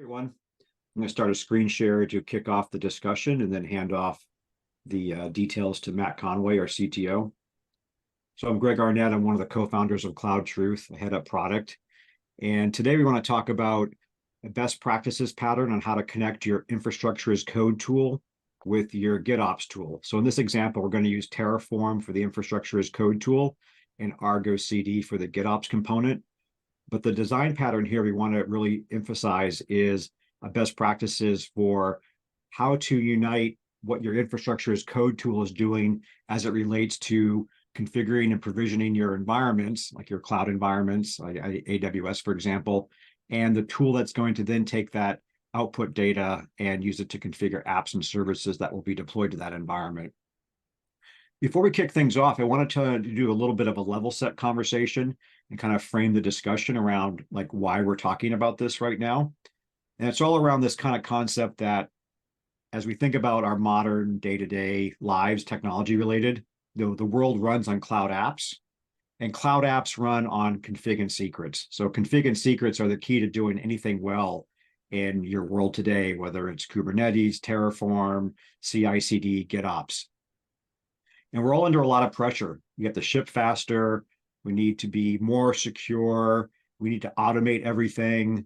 Everyone. I'm going to start a screen share to kick off the discussion and then hand off the details to Matt Conway, our CTO. So I'm Greg Arnett. I'm one of the co-founders of CloudTruth. I head up product. And today we want to talk about a best practices pattern on how to connect your infrastructure as code tool with your GitOps tool. So in this example, we're going to use Terraform for the infrastructure as code tool and Argo CD for the GitOps component. But the design pattern here we want to really emphasize is best practices for how to unite what your infrastructure as code tool is doing as it relates to configuring and provisioning your environments, like your cloud environments, like AWS, for example, and the tool that's going to then take that output data and use it to configure apps and services that will be deployed to that environment. Before we kick things off, I wanted to do a little bit of a level set conversation and kind of frame the discussion around like why we're talking about this right now. And it's all around this kind of concept that as we think about our modern day-to-day lives, technology related, the world runs on cloud apps, and cloud apps run on config and secrets. So config and secrets are the key to doing anything well in your world today, whether it's Kubernetes, Terraform, cicd, GitOps. And we're all under a lot of pressure. We have to ship faster. We need to be more secure. We need to automate everything.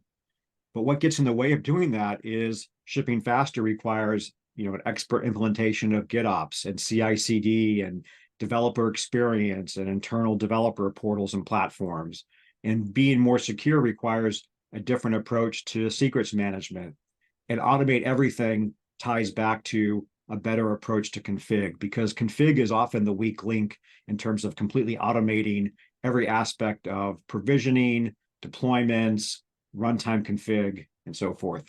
But what gets in the way of doing that is shipping faster requires, an expert implementation of GitOps and CI/CD and developer experience and internal developer portals and platforms. And being more secure requires a different approach to secrets management. And automate everything ties back to a better approach to config, because config is often the weak link in terms of completely automating every aspect of provisioning, deployments, runtime config, and so forth.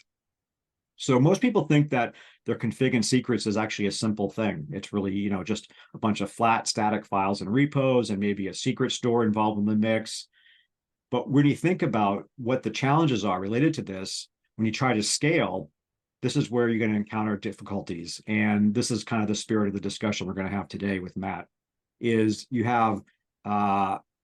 So most people think that their config and secrets is actually a simple thing. It's really, just a bunch of flat static files and repos and maybe a secret store involved in the mix. But when you think about what the challenges are related to this, when you try to scale, this is where you're going to encounter difficulties. And this is kind of the spirit of the discussion we're going to have today with Matt, is you have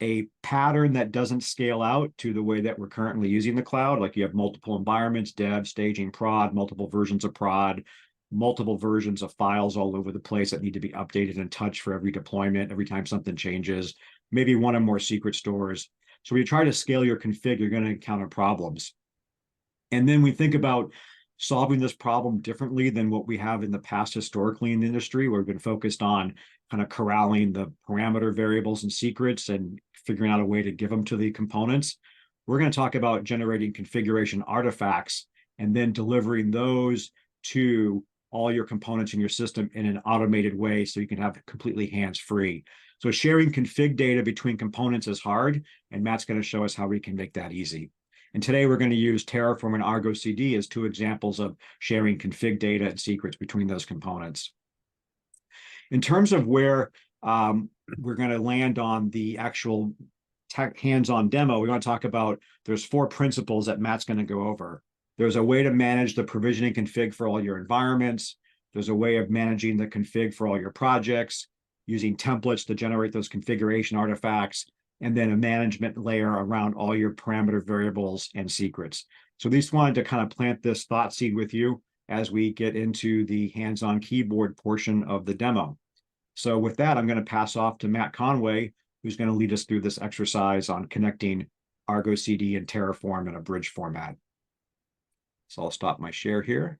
a pattern that doesn't scale out to the way that we're currently using the cloud. Like you have multiple environments, dev, staging, prod, multiple versions of prod, multiple versions of files all over the place that need to be updated and touched for every deployment, every time something changes, maybe one or more secret stores. So when you try to scale your config, you're going to encounter problems. And then we think about solving this problem differently than what we have in the past historically in the industry, where we've been focused on kind of corralling the parameter variables and secrets and figuring out a way to give them to the components. We're going to talk about generating configuration artifacts and then delivering those to all your components in your system in an automated way so you can have completely hands-free. So sharing config data between components is hard, and Matt's going to show us how we can make that easy. And today we're going to use Terraform and Argo CD as two examples of sharing config data and secrets between those components. In terms of where we're going to land on the actual hands-on demo, we want to talk about, there's 4 principles that Matt's going to go over. There's a way to manage the provisioning config for all your environments. There's a way of managing the config for all your projects, using templates to generate those configuration artifacts, and then a management layer around all your parameter variables and secrets. So these wanted to kind of plant this thought seed with you as we get into the hands-on keyboard portion of the demo. So with that, I'm going to pass off to Matt Conway, who's going to lead us through this exercise on connecting Argo CD and Terraform in a bridge format. So I'll stop my share here.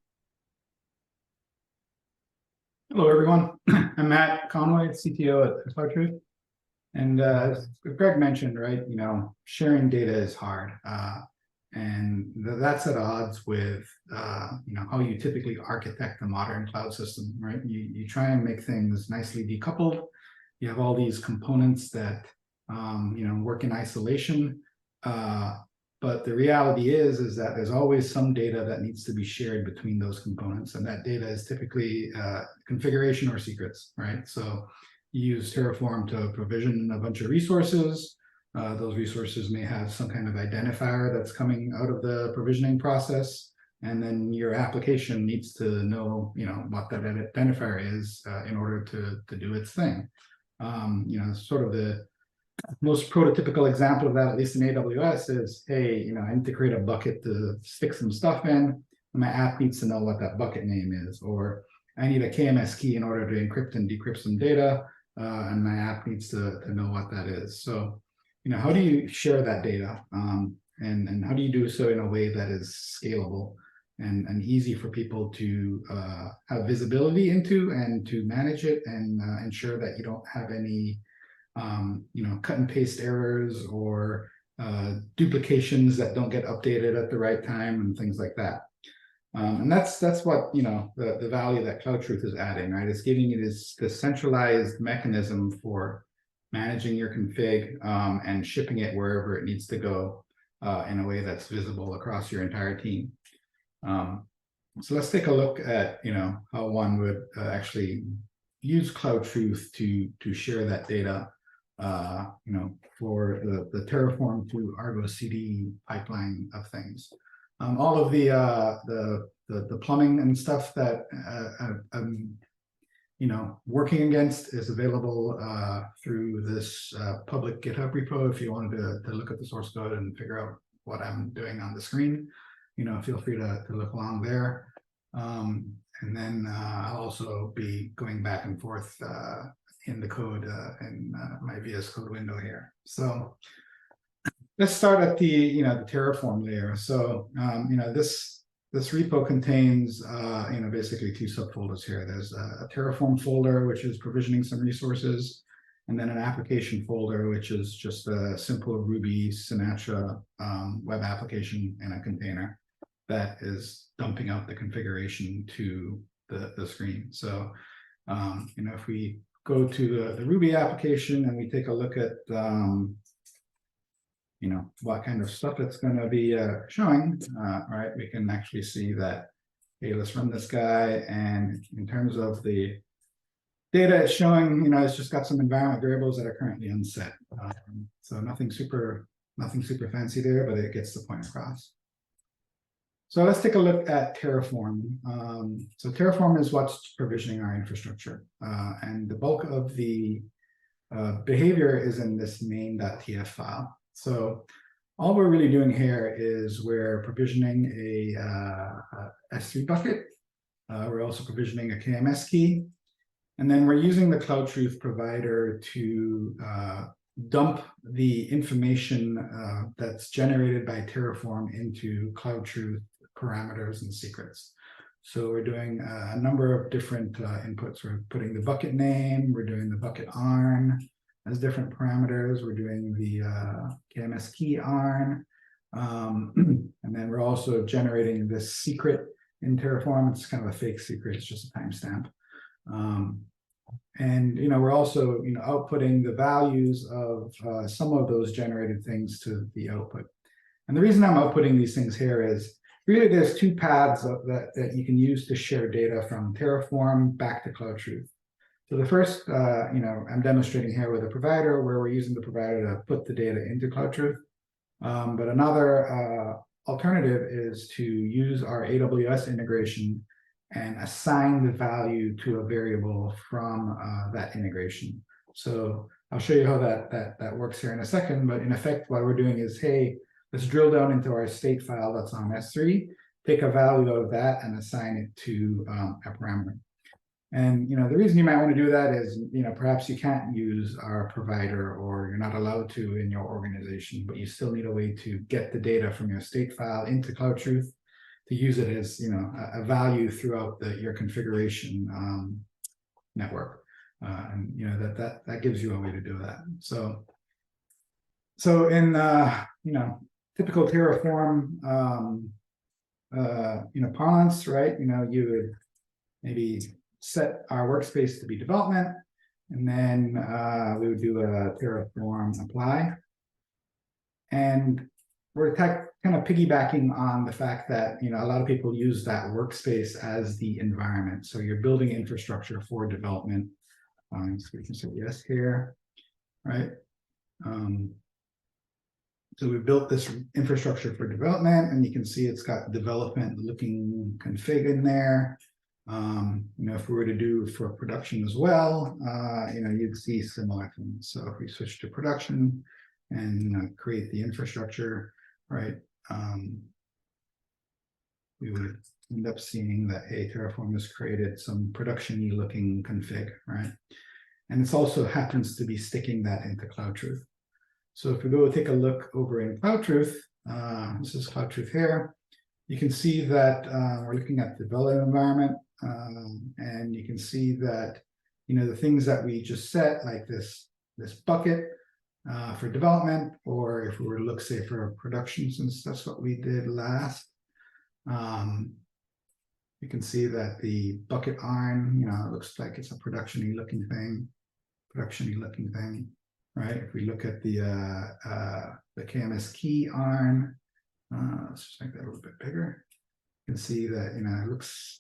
Hello, everyone. I'm Matt Conway, CTO at CloudTruth. And as Greg mentioned, right, sharing data is hard. And that's at odds with, how you typically architect a modern cloud system, right? You try and make things nicely decoupled. You have all these components that, work in isolation. But the reality is that there's always some data that needs to be shared between those components. And that data is typically configuration or secrets, right? So you use Terraform to provision a bunch of resources. Those resources may have some kind of identifier that's coming out of the provisioning process. And then your application needs to know, what that identifier is in order to do its thing. Sort of the most prototypical example of that, at least in AWS, is, hey, I need to create a bucket to stick some stuff in, and my app needs to know what that bucket name is, or I need a KMS key in order to encrypt and decrypt some data, and my app needs to know what that is. So, how do you share that data, and how do you do so in a way that is scalable and easy for people to have visibility into and to manage it and ensure that you don't have any cut and paste errors or duplications that don't get updated at the right time and things like that. And that's what the value that CloudTruth is adding, right? It's giving you this centralized mechanism for managing your config and shipping it wherever it needs to go in a way that's visible across your entire team. So let's take a look at how one would actually use CloudTruth to share that data. For the Terraform to Argo CD pipeline of things. All of the plumbing and stuff that working against is available through this public GitHub repo. If you wanted to look at the source code and figure out what I'm doing on the screen, feel free to look along there. And then I'll also be going back and forth in the code in my VS Code window here. So let's start at the the Terraform layer. So this repo contains basically two subfolders here. There's a Terraform folder, which is provisioning some resources, and then an application folder, which is just a simple Ruby Sinatra web application in a container that is dumping out the configuration to the screen. So if we go to the Ruby application and we take a look at what kind of stuff it's going to be showing, right, we can actually see that, hey, let's run this guy, and in terms of the data it's showing, it's just got some environment variables that are currently unset. So nothing super fancy there, but it gets the point across. So let's take a look at Terraform. So Terraform is what's provisioning our infrastructure. And the bulk of the behavior is in this main.tf file. So all we're really doing here is we're provisioning a S3 bucket. We're also provisioning a KMS key. And then we're using the CloudTruth provider to dump the information that's generated by Terraform into CloudTruth parameters and secrets. So we're doing a number of different inputs. We're putting the bucket name, we're doing the bucket ARN as different parameters, we're doing the KMS key ARN, and then we're also generating this secret in Terraform. It's kind of a fake secret, it's just a timestamp. And we're also outputting the values of some of those generated things to the output. And the reason I'm outputting these things here is really there's two paths that you can use to share data from Terraform back to CloudTruth. So the first, I'm demonstrating here with a provider where we're using the provider to put the data into CloudTruth. But another alternative is to use our AWS integration and assign the value to a variable from that integration. So I'll show you how that works here in a second. But in effect, what we're doing is, hey, let's drill down into our state file that's on S3, take a value of that and assign it to a parameter. And the reason you might want to do that is perhaps you can't use our provider, or you're not allowed to in your organization, but you still need a way to get the data from your state file into CloudTruth to use it as a value throughout your configuration network. And that gives you a way to do that. So in typical Terraform parlance, right? You would maybe set our workspace to be development, and then we would do a Terraform apply. And we're kind of piggybacking on the fact that a lot of people use that workspace as the environment. So you're building infrastructure for development. So we can say yes here, right? So we built this infrastructure for development, and you can see it's got development looking config in there. If we were to do for production as well, you'd see similar things. So if we switch to production and create the infrastructure, right, we would end up seeing that, hey, Terraform has created some production-y looking config, right? And it also happens to be sticking that into CloudTruth. So if we go take a look over in CloudTruth, this is CloudTruth here, you can see that we're looking at the development environment, and you can see that, the things that we just set, like this bucket for development, or if we were to look, say, for production, since that's what we did last, you can see that the bucket arm, it looks like it's a production-y looking thing, right? If we look at the KMS key arm, let's just make that a little bit bigger. You can see that, it looks,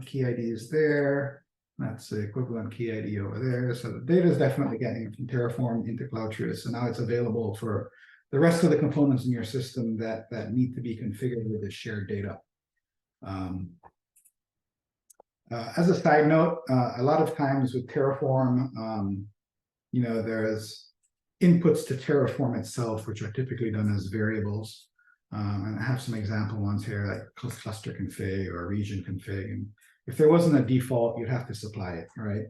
key ID is there. That's the equivalent key ID over there. So the data is definitely getting from Terraform into CloudTruth. So now it's available for the rest of the components in your system that need to be configured with this shared data. As a side note, a lot of times with Terraform, there's inputs to Terraform itself, which are typically done as variables. And I have some example ones here, like cluster config or region config. And if there wasn't a default, you'd have to supply it, right?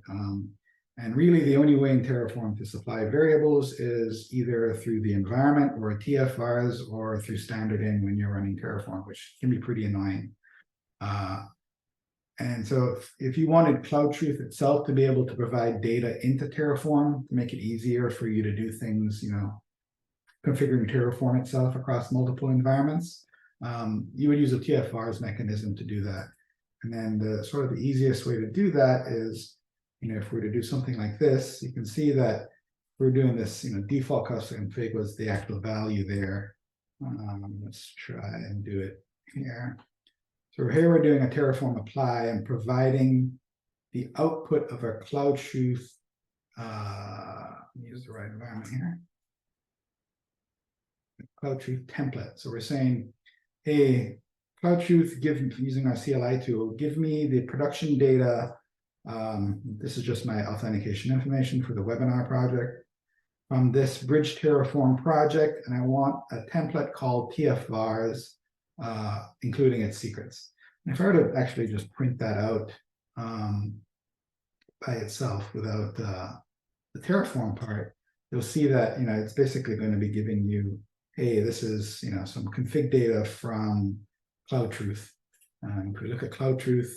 And really, the only way in Terraform to supply variables is either through the environment or TFRs or through standard in when you're running Terraform, which can be pretty annoying. And so if you wanted CloudTruth itself to be able to provide data into Terraform to make it easier for you to do things, configuring Terraform itself across multiple environments, you would use a TFRs mechanism to do that. And then the sort of the easiest way to do that is, if we were to do something like this, you can see that we're doing this, default custom config was the actual value there. Let's try and do it here. So here we're doing a Terraform apply and providing the output of our CloudTruth, use the right environment here, CloudTruth template. So we're saying, hey, CloudTruth, using our CLI tool, give me the production data. This is just my authentication information for the webinar project from this Bridge Terraform project, and I want a template called TFVARs, including its secrets. And if I were to actually just print that out by itself without the Terraform part, you'll see that it's basically going to be giving you, hey, this is some config data from CloudTruth. If we look at CloudTruth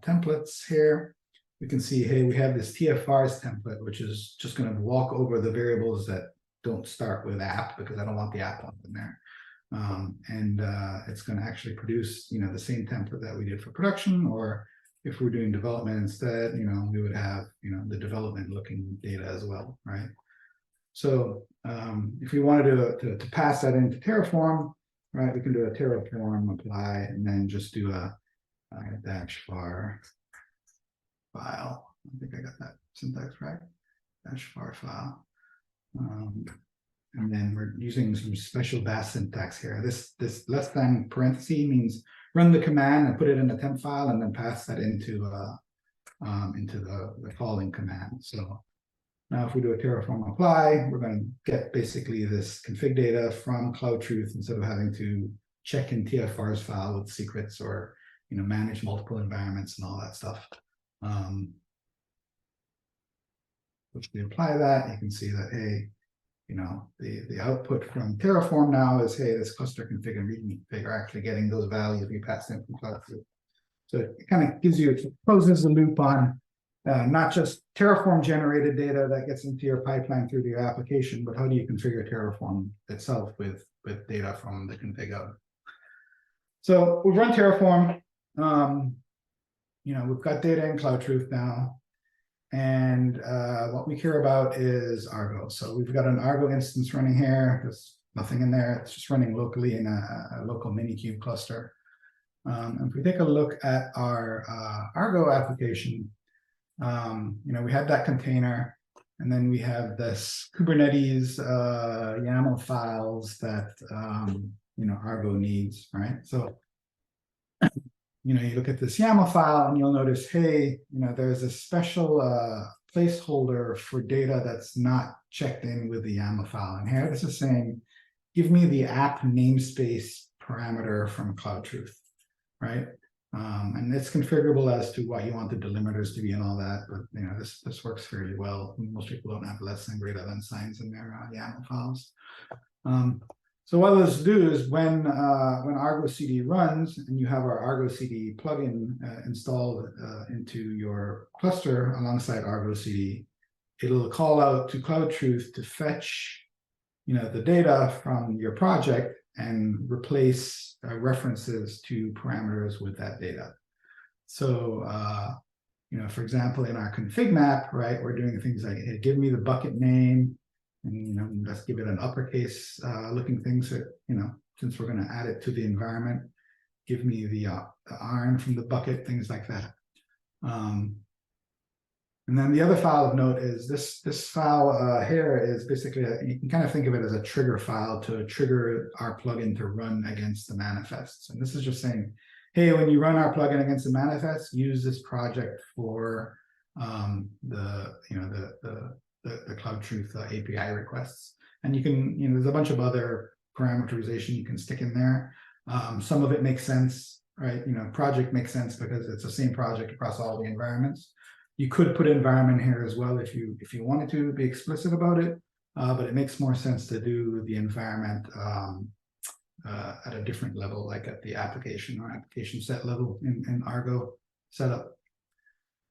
templates here, we can see, hey, we have this TFRs template, which is just going to walk over the variables that don't start with app, because I don't want the app up in there. And it's going to actually produce, the same template that we did for production, or if we're doing development instead, we would have, the development looking data as well, right? So if we wanted to pass that into Terraform, right, we can do a Terraform apply and then just do a -var file. I think I got that syntax right. -var file. And then we're using some special Bash syntax here. This less than parenthesis means run the command and put it in a temp file and then pass that into the calling command. So now if we do a Terraform apply, we're going to get basically this config data from CloudTruth instead of having to check in TFRs file with secrets or manage multiple environments and all that stuff. If we apply that, you can see that, hey, the output from Terraform now is, hey, this cluster config and region config are actually getting those values we passed in from CloudTruth. So it kind of closes the loop on not just Terraform generated data that gets into your pipeline through your application, but how do you configure Terraform itself with data from the config out. So we've run Terraform. We've got data in CloudTruth now. And what we care about is Argo. So we've got an Argo instance running here. There's nothing in there. It's just running locally in a local Minikube cluster. And if we take a look at our Argo application, we have that container, and then we have this Kubernetes YAML files that Argo needs, right? So you look at this YAML file and you'll notice, hey, there's a special placeholder for data that's not checked in with the YAML file. And here this is saying, give me the app namespace parameter from CloudTruth, right? And it's configurable as to what you want the delimiters to be and all that, but this works fairly well. Most people don't have less than greater than signs in their YAML files. So what this do is when Argo CD runs and you have our Argo CD plugin installed into your cluster alongside Argo CD, it'll call out to CloudTruth to fetch the data from your project and replace references to parameters with that data. So for example, in our config map, right, we're doing things like, hey, give me the bucket name, and let's give it an uppercase looking thing. So, since we're going to add it to the environment, give me the ARN from the bucket, things like that. And then the other file of note is this file here is basically, you can kind of think of it as a trigger file to trigger our plugin to run against the manifests. And this is just saying, hey, when you run our plugin against the manifest, use this project for the CloudTruth API requests. And you can, there's a bunch of other parameterization you can stick in there. Some of it makes sense, right? Project makes sense because it's the same project across all the environments. You could put environment here as well if you wanted to be explicit about it, but it makes more sense to do the environment at a different level, like at the application or application set level in Argo setup.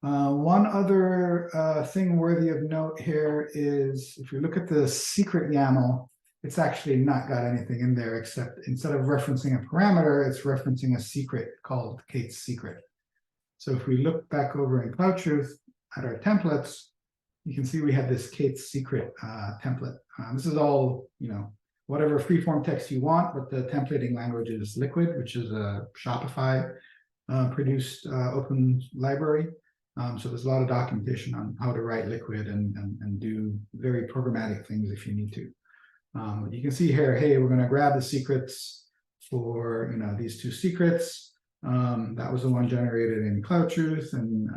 One other thing worthy of note here is if you look at the secret YAML, it's actually not got anything in there except instead of referencing a parameter, it's referencing a secret called Kate's secret. So if we look back over in CloudTruth at our templates, you can see we have this Kate's secret template. This is all, whatever freeform text you want, but the templating language is Liquid, which is a Shopify produced open library. So there's a lot of documentation on how to write Liquid and do very programmatic things if you need to. You can see here, hey, we're going to grab the secrets for these two secrets. That was the one generated in CloudTruth and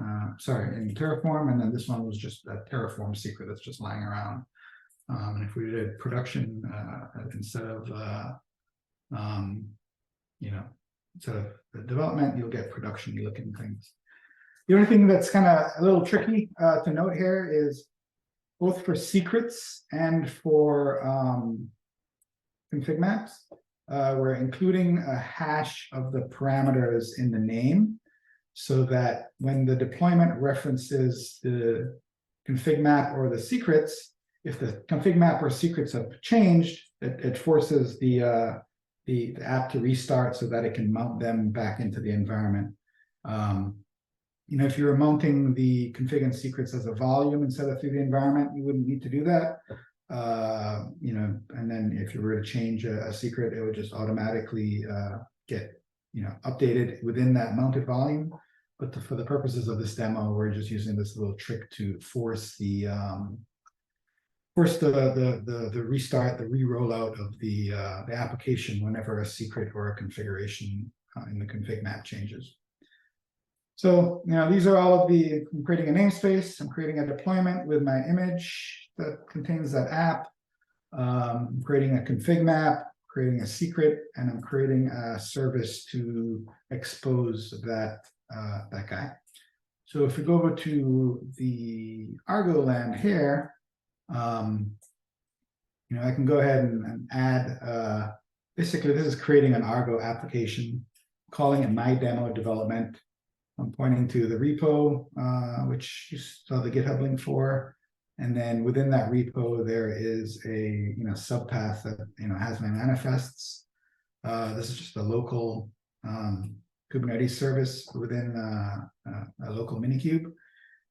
in Terraform, and then this one was just a Terraform secret that's just lying around. And if we did production instead of development, you'll get production looking things. The only thing that's kind of a little tricky to note here is both for secrets and for config maps, we're including a hash of the parameters in the name so that when the deployment references the config map or the secrets, if the config map or secrets have changed, it forces the app to restart so that it can mount them back into the environment. If you were mounting the config and secrets as a volume instead of through the environment, you wouldn't need to do that. And then if you were to change a secret, it would just automatically get updated within that mounted volume. But for the purposes of this demo, we're just using this little trick to force the restart, the re-rollout of the application whenever a secret or a configuration in the config map changes. So, these are all of I'm creating a namespace, I'm creating a deployment with my image that contains that app, I'm creating a config map, creating a secret, and I'm creating a service to expose that guy. So if we go over to the Argo land here, I can go ahead and add, basically this is creating an Argo application, calling it my demo development. I'm pointing to the repo, which you saw the GitHub link for. And then within that repo, there is a subpath that has my manifests. This is just a local Kubernetes service within a local minikube.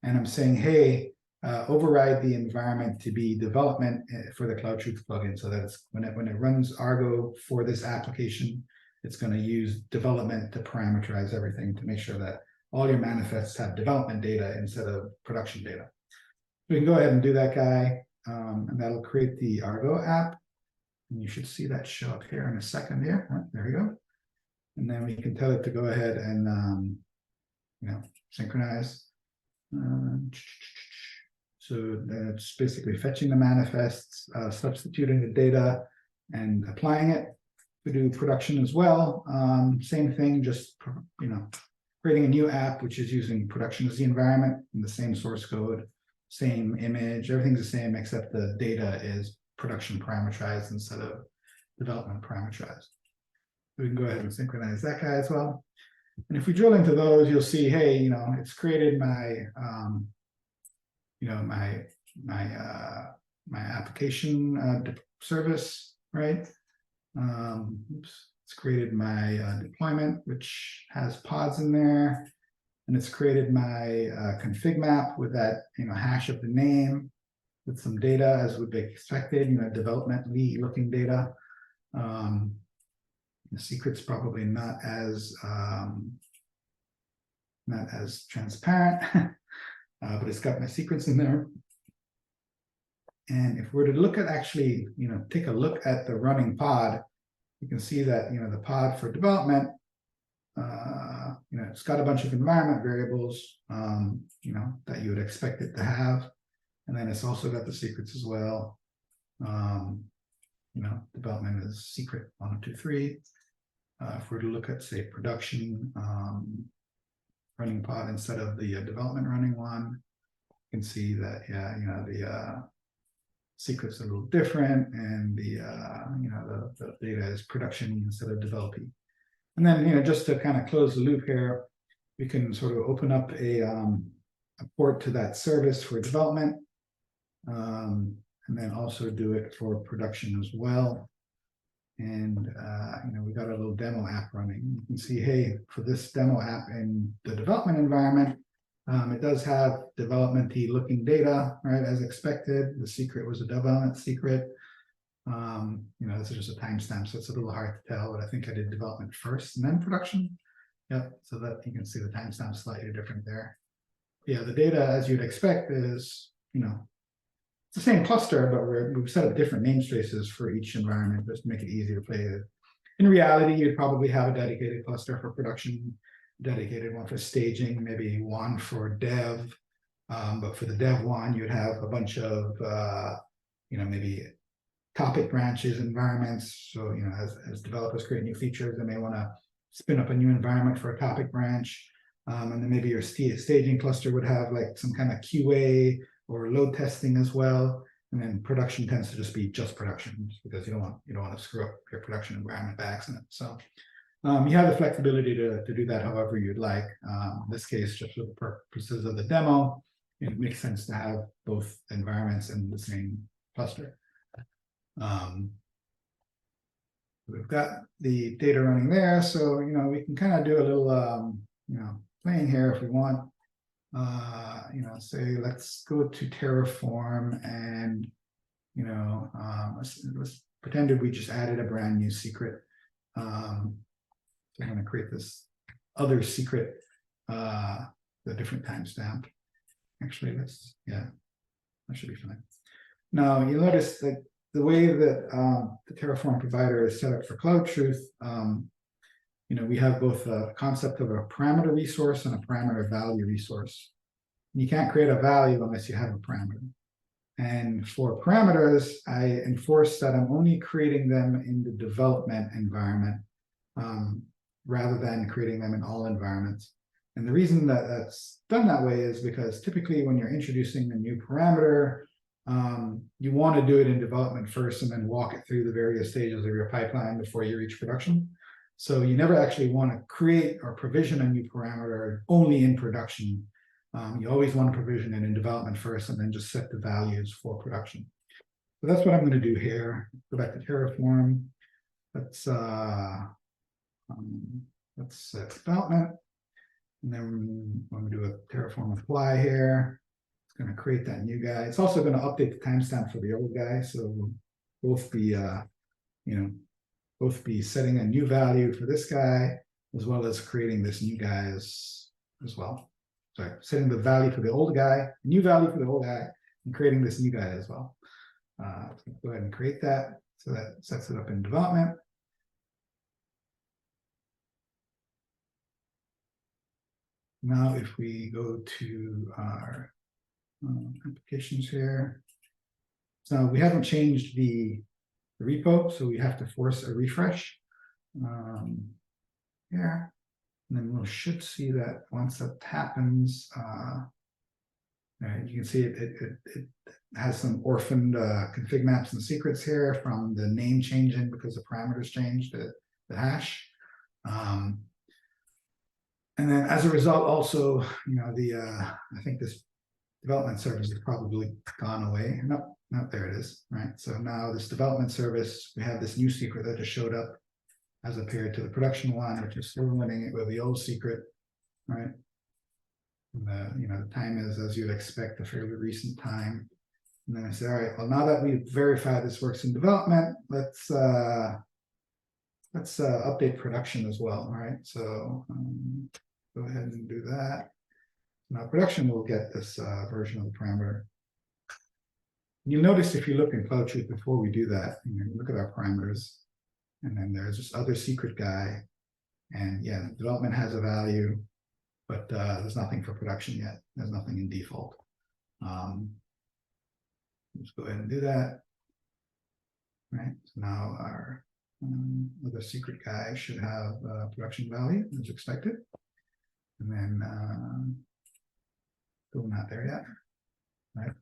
And I'm saying, hey, override the environment to be development for the CloudTruth plugin, so that it's, when it runs Argo for this application, it's going to use development to parameterize everything to make sure that all your manifests have development data instead of production data. We can go ahead and do that guy, and that'll create the Argo app. And you should see that show up here in a second here. There we go. And then we can tell it to go ahead and, synchronize. So that's basically fetching the manifests, substituting the data, and applying it to do production as well. Same thing, just creating a new app which is using production as the environment in the same source code, same image, everything's the same except the data is production parameterized instead of development parameterized. We can go ahead and synchronize that guy as well. And if we drill into those, you'll see, hey, it's created my my application service, right? It's created my deployment, which has pods in there, and it's created my config map with that hash of the name with some data as would be expected, development-y looking data. The secret's probably not as transparent. But it's got my secrets in there. And if we're to look at actually, take a look at the running pod, you can see that, the pod for development, it's got a bunch of environment variables, that you would expect it to have. And then it's also got the secrets as well. Development is secret 1, 2, 3. If we're to look at, say, production, running pod instead of the development running one, you can see that the secret's a little different, and the data is production instead of developing. And then just to kind of close the loop here, we can sort of open up a port to that service for development, and then also do it for production as well. And we got a little demo app running. You can see, hey, for this demo app in the development environment, it does have development-y looking data, right, as expected. The secret was a development secret. This is just a timestamp, so it's a little hard to tell, but I think I did development first and then production. Yep, so that you can see the timestamp slightly different there. Yeah, the data, as you'd expect, is, it's the same cluster, but we've set up different namespaces for each environment just to make it easier to play with. In reality, you'd probably have a dedicated cluster for production, dedicated one for staging, maybe one for dev. But for the dev one, you'd have a bunch of, maybe topic branches, environments. So, as developers create new features, they may want to spin up a new environment for a topic branch. And then maybe your staging cluster would have like some kind of QA or load testing as well. And then production tends to just be just production, because you don't want to screw up your production environment by accident. So you have the flexibility to do that however you'd like. In this case, just for the purposes of the demo, it makes sense to have both environments in the same cluster. We've got the data running there, so we can kind of do a little playing here if we want. Say let's go to Terraform, and let's pretend that we just added a brand new secret. So I'm going to create this other secret, the different timestamp. Actually, that should be fine. Now you'll notice that the way that the Terraform provider is set up for CloudTruth, we have both a concept of a parameter resource and a parameter value resource. You can't create a value unless you have a parameter. And for parameters, I enforce that I'm only creating them in the development environment, rather than creating them in all environments. And the reason that that's done that way is because typically when you're introducing a new parameter, you want to do it in development first and then walk it through the various stages of your pipeline before you reach production. So you never actually want to create or provision a new parameter only in production. You always want to provision it in development first and then just set the values for production. So that's what I'm going to do here. Go back to Terraform. Let's set development. And then I'm going to do a Terraform apply here. It's going to create that new guy. It's also going to update the timestamp for the old guy. So we'll both be setting a new value for this guy, as well as creating this new guy as well. Sorry, setting the value for the old guy, new value for the old guy, and creating this new guy as well. Go ahead and create that. So that sets it up in development. Now, if we go to our applications here, so we haven't changed the repo, so we have to force a refresh here. And then we should see that once that happens, you can see it has some orphaned config maps and secrets here from the name changing because the parameters changed the hash. And then as a result, also, I think this development service has probably gone away. No, there it is, right? So now this development service, we have this new secret that just showed up as compared to the production one, which is still running it with the old secret, right? The time is, as you'd expect, a fairly recent time. And then I say, all right, well, now that we've verified this works in development, let's update production as well. All right, so go ahead and do that. Now production will get this version of the parameter. You'll notice if you look in CloudTruth before we do that, look at our parameters, and then there's this other secret guy, and yeah, development has a value, but there's nothing for production yet. There's nothing in default. Let's go ahead and do that. Right, so now our other secret guy should have production value as expected. And then still not there yet, right?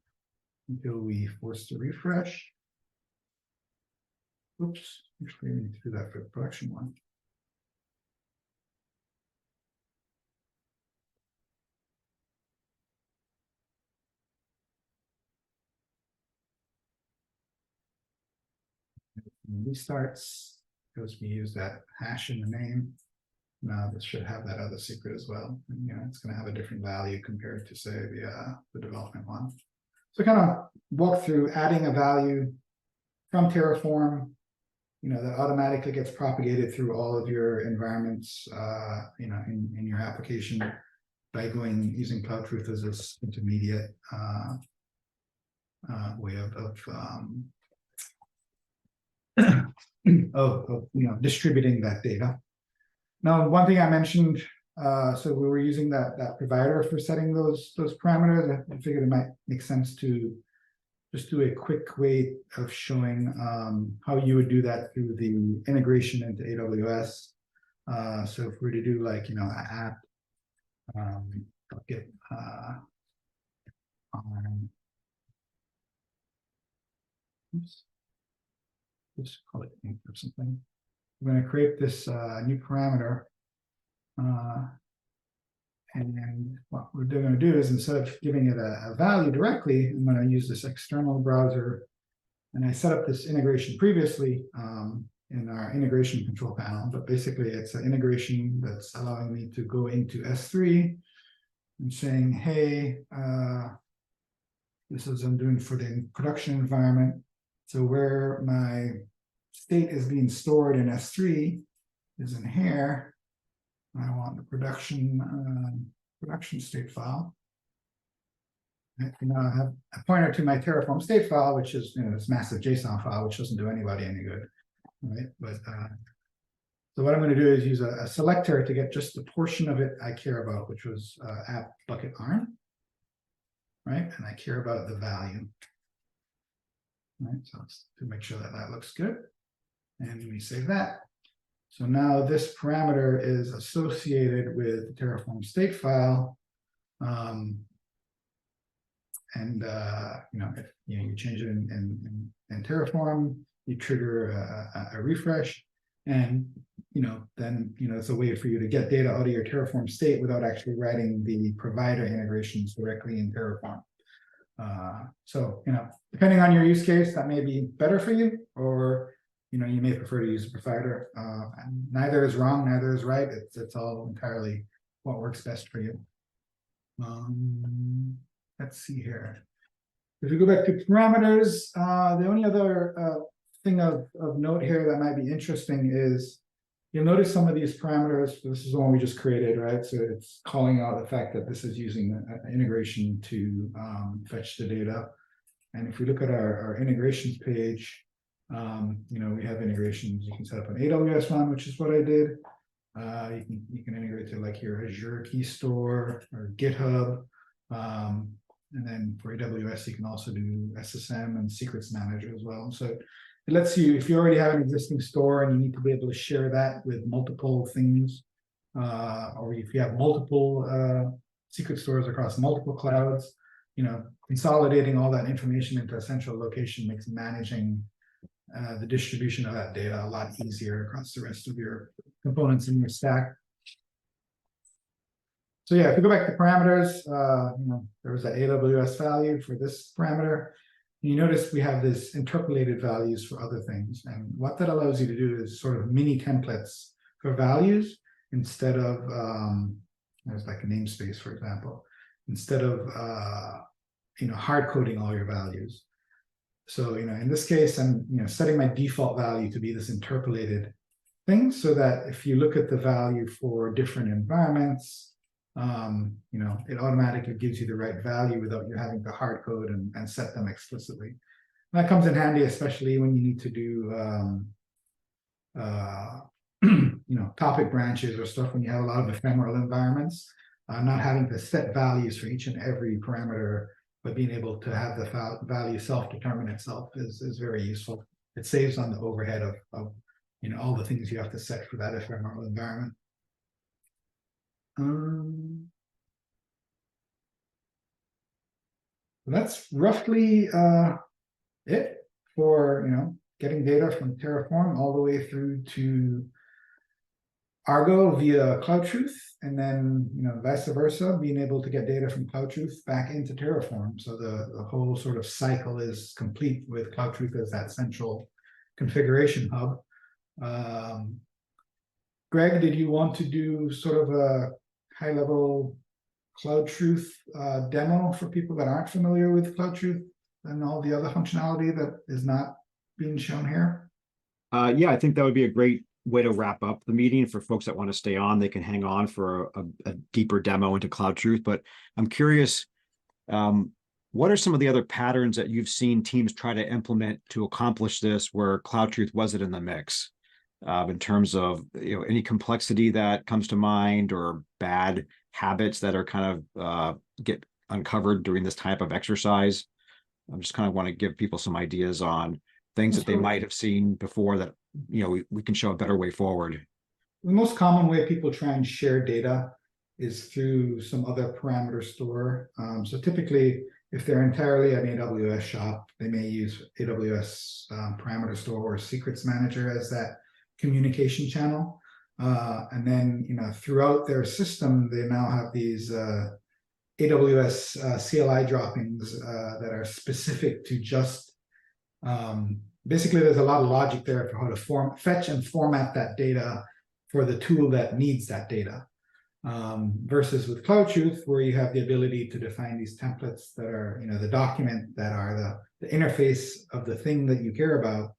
Until we force the refresh. Oops, actually we need to do that for the production one. Restarts because we use that hash in the name. Now this should have that other secret as well. And it's going to have a different value compared to, say, the development one. So kind of walk through adding a value from Terraform, that automatically gets propagated through all of your environments, in your application by using CloudTruth as this intermediate way of distributing that data. Now, one thing I mentioned, so we were using that provider for setting those parameters. I figured it might make sense to just do a quick way of showing how you would do that through the integration into AWS. So if we were to do like an app bucket just call it ink or something. I'm going to create this new parameter. And what we're going to do is, instead of giving it a value directly, I'm going to use this external browser. And I set up this integration previously in our integration control panel. But basically, it's an integration that's allowing me to go into S3 and saying, hey, this is I'm doing for the production environment. So where my state is being stored in S3 is in here. I want the production state file. Now I have a pointer to my Terraform state file, which is this massive JSON file, which doesn't do anybody any good, right? But so what I'm going to do is use a selector to get just the portion of it I care about, which was app bucket arm, right? And I care about the value. Right, so let's to make sure that that looks good, and we save that. So now this parameter is associated with the Terraform state file, and if you change it in Terraform, you trigger a refresh, and then it's a way for you to get data out of your Terraform state without actually writing the provider integrations directly in Terraform. So depending on your use case, that may be better for you, or you may prefer to use a provider. Neither is wrong, neither is right. It's all entirely what works best for you. Let's see here. If we go back to parameters, the only other thing of note here that might be interesting is you'll notice some of these parameters. This is the one we just created, right? So it's calling out the fact that this is using an integration to fetch the data. And if we look at our integrations page, we have integrations. You can set up an AWS one, which is what I did. You can integrate to like your Azure key store or GitHub. And then for AWS, you can also do SSM and secrets manager as well. So it lets you, if you already have an existing store and you need to be able to share that with multiple things, or if you have multiple secret stores across multiple clouds, consolidating all that information into a central location makes managing the distribution of that data a lot easier across the rest of your components in your stack. So yeah, if we go back to parameters, there was that AWS value for this parameter. You notice we have this interpolated values for other things. And what that allows you to do is sort of mini templates for values instead of, there's like a namespace, for example, instead of, hard coding all your values. So, in this case, I'm, setting my default value to be this interpolated thing so that if you look at the value for different environments, it automatically gives you the right value without you having to hard code and set them explicitly. And that comes in handy, especially when you need to do, topic branches or stuff when you have a lot of ephemeral environments, not having to set values for each and every parameter, but being able to have the value self-determine itself is very useful. It saves on the overhead of all the things you have to set for that ephemeral environment. That's roughly it for getting data from Terraform all the way through to Argo via CloudTruth, and then vice versa, being able to get data from CloudTruth back into Terraform. So the whole sort of cycle is complete with CloudTruth as that central configuration hub. Greg, did you want to do sort of a high-level CloudTruth demo for people that aren't familiar with CloudTruth and all the other functionality that is not being shown here? Yeah, I think that would be a great way to wrap up the meeting. For folks that want to stay on, they can hang on for a deeper demo into CloudTruth. But I'm curious, what are some of the other patterns that you've seen teams try to implement to accomplish this where CloudTruth wasn't in the mix? In terms of any complexity that comes to mind or bad habits that are kind of get uncovered during this type of exercise. I just kind of want to give people some ideas on things that they might have seen before that we can show a better way forward. The most common way people try and share data is through some other parameter store. So typically, if they're entirely an AWS shop, they may use AWS parameter store or secrets manager as that communication channel. And then, throughout their system, they now have these AWS CLI droppings that are specific to just, basically there's a lot of logic there for how to fetch and format that data for the tool that needs that data. Versus with CloudTruth, where you have the ability to define these templates that are, the document that are the interface of the thing that you care about.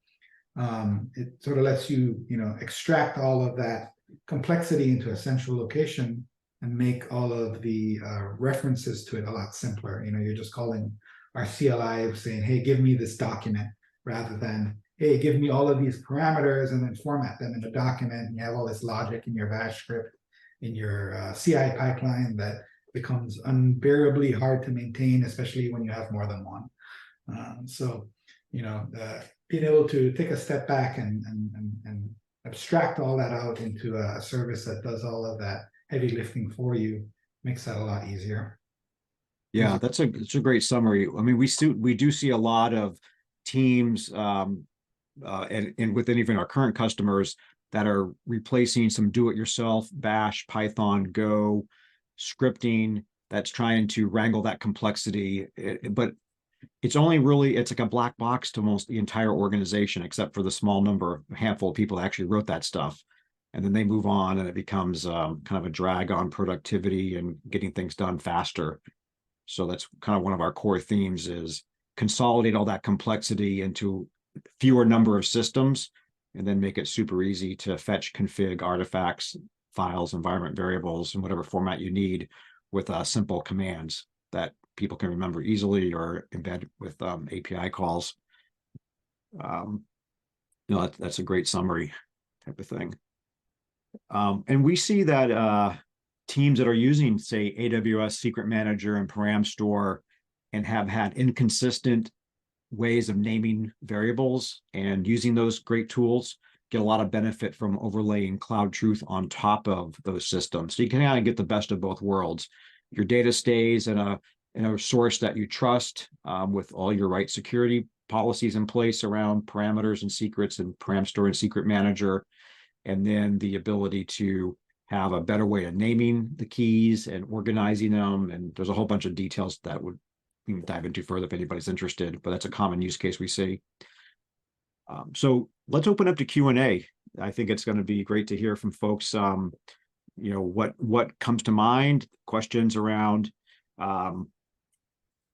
It sort of lets you, extract all of that complexity into a central location and make all of the references to it a lot simpler. You're just calling our CLI saying, hey, give me this document, rather than, hey, give me all of these parameters and then format them in a document. And you have all this logic in your bash script, in your CI pipeline that becomes unbearably hard to maintain, especially when you have more than one. Being able to take a step back and abstract all that out into a service that does all of that heavy lifting for you makes that a lot easier. Yeah, it's a great summary. I mean, we do see a lot of teams and within even our current customers that are replacing some do-it-yourself Bash, Python, Go scripting that's trying to wrangle that complexity, but it's only really, it's like a black box to almost the entire organization, except for the small number, handful of people that actually wrote that stuff. And then they move on and it becomes kind of a drag on productivity and getting things done faster. So that's kind of one of our core themes is consolidate all that complexity into fewer number of systems and then make it super easy to fetch, config artifacts, files, environment variables, in whatever format you need with simple commands that people can remember easily or embed with API calls. That's a great summary type of thing. And we see that teams that are using, say, AWS Secret Manager and Param Store and have had inconsistent ways of naming variables and using those great tools get a lot of benefit from overlaying CloudTruth on top of those systems. So you can kind of get the best of both worlds. Your data stays in a source that you trust with all your right security policies in place around parameters and secrets and Param Store and Secret Manager, and then the ability to have a better way of naming the keys and organizing them. And there's a whole bunch of details that we can dive into further if anybody's interested, but that's a common use case we see. So let's open up to Q&A. I think it's going to be great to hear from folks, what comes to mind, questions around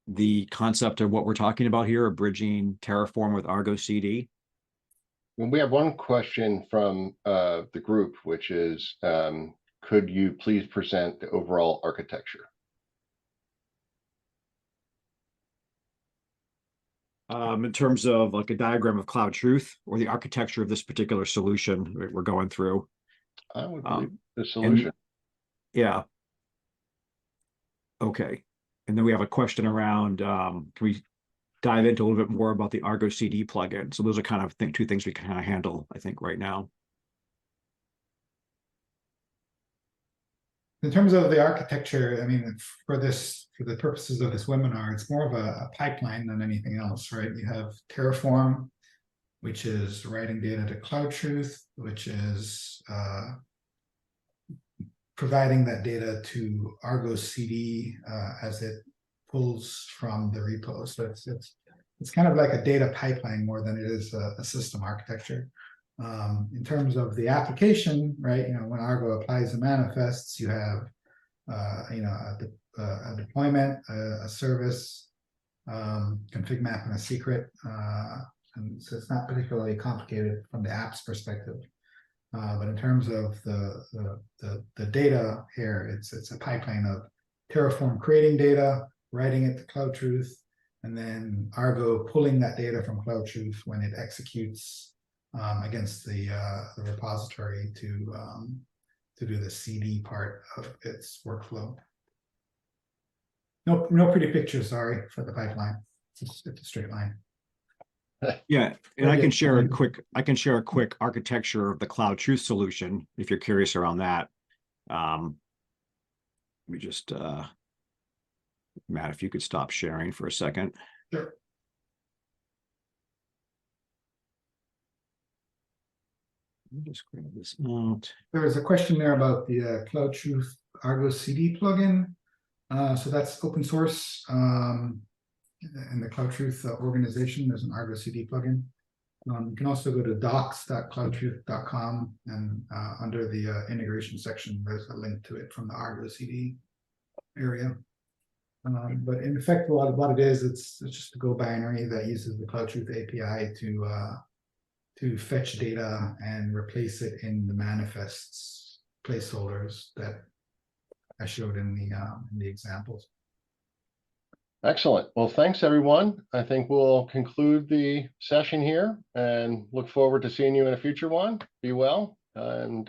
the concept of what we're talking about here, bridging Terraform with Argo CD. We have one question from the group, which is, could you please present the overall architecture? In terms of like a diagram of CloudTruth or the architecture of this particular solution we're going through. I would believe the solution. Yeah. Okay. And then we have a question around, can we dive into a little bit more about the Argo CD plugin? So those are kind of two things we can kind of handle, I think, right now. In terms of the architecture, I mean, for the purposes of this webinar, it's more of a pipeline than anything else, right? You have Terraform, which is writing data to CloudTruth, which is providing that data to Argo CD as it pulls from the repo. So it's kind of like a data pipeline more than it is a system architecture. In terms of the application, right? When Argo applies the manifests, you have a deployment, a service, config map, and a secret. And so it's not particularly complicated from the app's perspective. But in terms of the data here, it's a pipeline of Terraform creating data, writing it to CloudTruth, and then Argo pulling that data from CloudTruth when it executes against the repository to do the CD part of its workflow. No pretty pictures, sorry, for the pipeline. It's a straight line. Yeah, and I can share a quick architecture of the CloudTruth solution if you're curious around that. Let me just Matt, if you could stop sharing for a second. Sure. Let me just grab this out. There was a question there about the CloudTruth Argo CD plugin. So that's open source. In the CloudTruth organization, there's an Argo CD plugin. You can also go to docs.cloudtruth.com, and under the integration section, there's a link to it from the Argo CD area. But in effect, what it is, it's just a Go binary that uses the CloudTruth API to fetch data and replace it in the manifests placeholders that I showed in the examples. Excellent. Well, thanks, everyone. I think we'll conclude the session here and look forward to seeing you in a future one. Be well and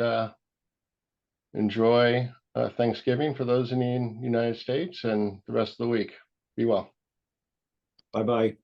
enjoy Thanksgiving for those in the United States and the rest of the week. Be well. Bye-bye.